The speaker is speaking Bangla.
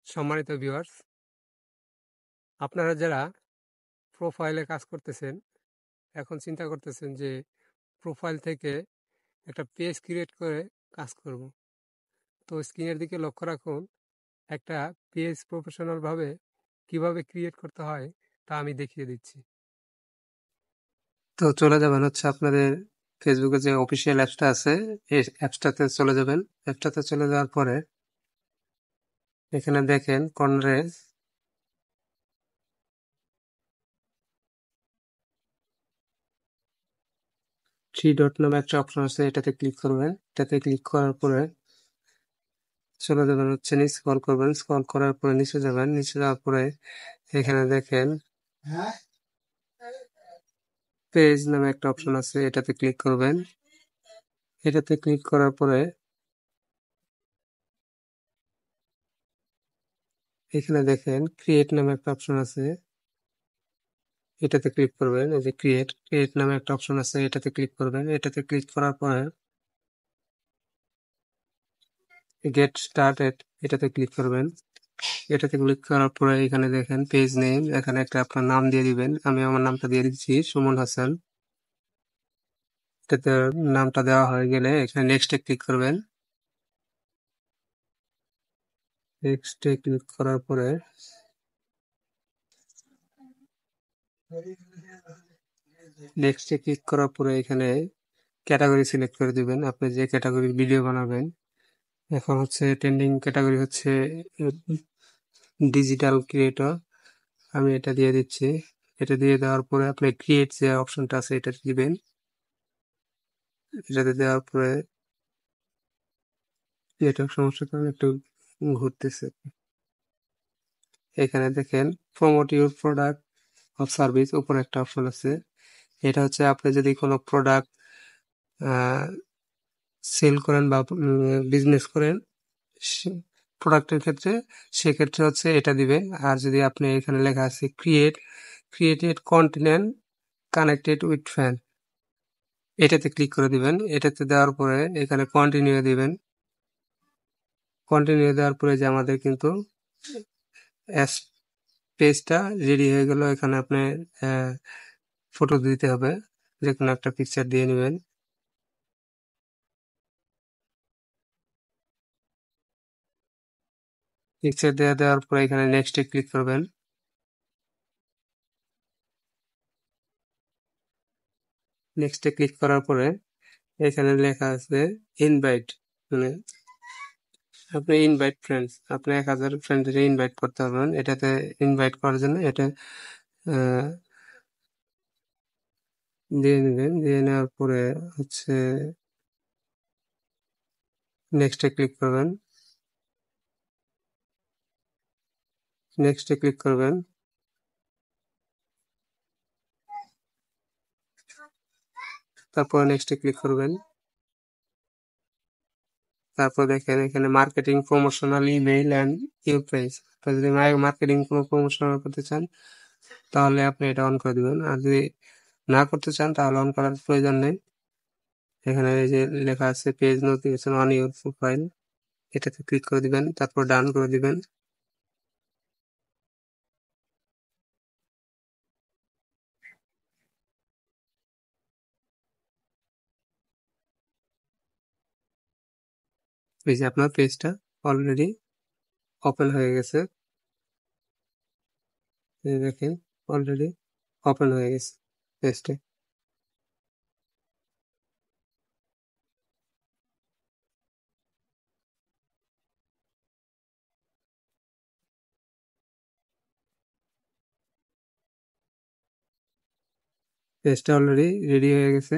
সম্মানিত ভিউয়ার্স, আপনারা যারা প্রোফাইলে কাজ করতেছেন, এখন চিন্তা করতেছেন যে প্রোফাইল থেকে একটা পেজ ক্রিয়েট করে কাজ করব। তো স্ক্রিনের দিকে লক্ষ্য রাখুন, একটা পেজ প্রফেশনালভাবে কিভাবে ক্রিয়েট করতে হয় তা আমি দেখিয়ে দিচ্ছি। তো চলে যাবেন হচ্ছে আপনাদের ফেসবুকে যে অফিসিয়াল অ্যাপসটা আছে, এই অ্যাপসটাতে চলে যাবেন। অ্যাপসটাতে চলে যাওয়ার পরে এখানে দেখেন কর্নারে 3 ডট নামে একটা অপশন আছে, এটাতে ক্লিক করবেন। এটাতে ক্লিক করার পরে চলে যাবেন হচ্ছে নিচে, স্ক্রল করবেন। স্ক্রল করার পরে নিচে যাবেন। নিচে যাওয়ার পরে এখানে দেখেন পেজ নামে একটা অপশন আছে, এটাতে ক্লিক করবেন। এটাতে ক্লিক করার পরে এখানে দেখেন ক্রিয়েট নামে একটা অপশন আছে, এটাতে ক্লিক করবেন। এই যে ক্রিয়েট নামে একটা অপশন আছে, এটাতে ক্লিক করবেন। এটাতে ক্লিক করার পরে গেট স্টার্টেড, এটাতে ক্লিক করবেন। এটাতে ক্লিক করার পরে এখানে দেখেন পেজ নেম, এখানে একটা আপনার নাম দিয়ে দিবেন। আমি আমার নামটা দিয়ে দিচ্ছি, সুমন হাসান। এটাতে নামটা দেওয়া হয়ে গেলে এখানে নেক্সটে ক্লিক করবেন। নেক্সটে ক্লিক করার পরে এখানে ক্যাটাগরি সিলেক্ট করে দিবেন, আপনি যে ক্যাটাগরি ভিডিও বানাবেন। এখন হচ্ছে ট্রেন্ডিং ক্যাটাগরি হচ্ছে ডিজিটাল ক্রিয়েটর, আমি এটা দিয়ে দিচ্ছি। এটা দিয়ে দেওয়ার পরে আপনি ক্রিয়েট যে অপশনটা আছে এটা দিবেন। এটাতে দেওয়ার পরে নেটওয়ার্ক সমস্যার কারণে একটু ঘুরতেছে। এখানে দেখেন promote your product of service, উপরে একটা অপশন আছে। এটা হচ্ছে আপনি যদি কোনো প্রোডাক্ট সেল করেন বা বিজনেস করেন প্রোডাক্টের ক্ষেত্রে, সেক্ষেত্রে হচ্ছে এটা দিবে। আর যদি আপনি এখানে লেখা আছে created content connected with fan, এটাতে ক্লিক করে দিবেন। এটাতে দেওয়ার পরে এখানে কন্টিনিউ দিবেন। কন্টিনিউ দেওয়ার পরে যে আমাদের কিন্তু পেজটা রেডি হয়ে গেল। এখানে আপনি ফটো দিতে হবে, যে কোনো একটা পিকচার দিয়ে নেবেন। পিকচার দেওয়ার পরে এখানে নেক্সটে ক্লিক করবেন। নেক্সটে ক্লিক করার পরে এখানে লেখা আছে ইনভাইট, মানে আপনি ইনভাইট ফ্রেন্ডস, আপনি 1000 ফ্রেন্ডকে ইনভাইট করতে পারবেন। এটাতে ইনভাইট করার জন্য এটা দিয়ে নেবেন। দিয়ে নেওয়ার পরে হচ্ছে নেক্সটে ক্লিক করবেন। নেক্সটে ক্লিক করবেন। তারপর নেক্সটে ক্লিক করবেন। তারপর দেখেন এখানে marketing promotional email and your page, যদি মার্কেটিং কোনো প্রমোশনাল করতে চান তাহলে আপনি এটা অন করে দিবেন। আর যদি না করতে চান তাহলে অন করার প্রয়োজন নেই। এখানে এই যে লেখা আছে page notification on your profile, এটাতে ক্লিক করে দিবেন। তারপর ডান করে দিবেন। এই যে আপনার পেজটা অলরেডি ওপেন হয়ে গেছে। এই দেখেন অলরেডি ওপেন হয়ে গেছে পেজটা। পেজটা অলরেডি রেডি হয়ে গেছে।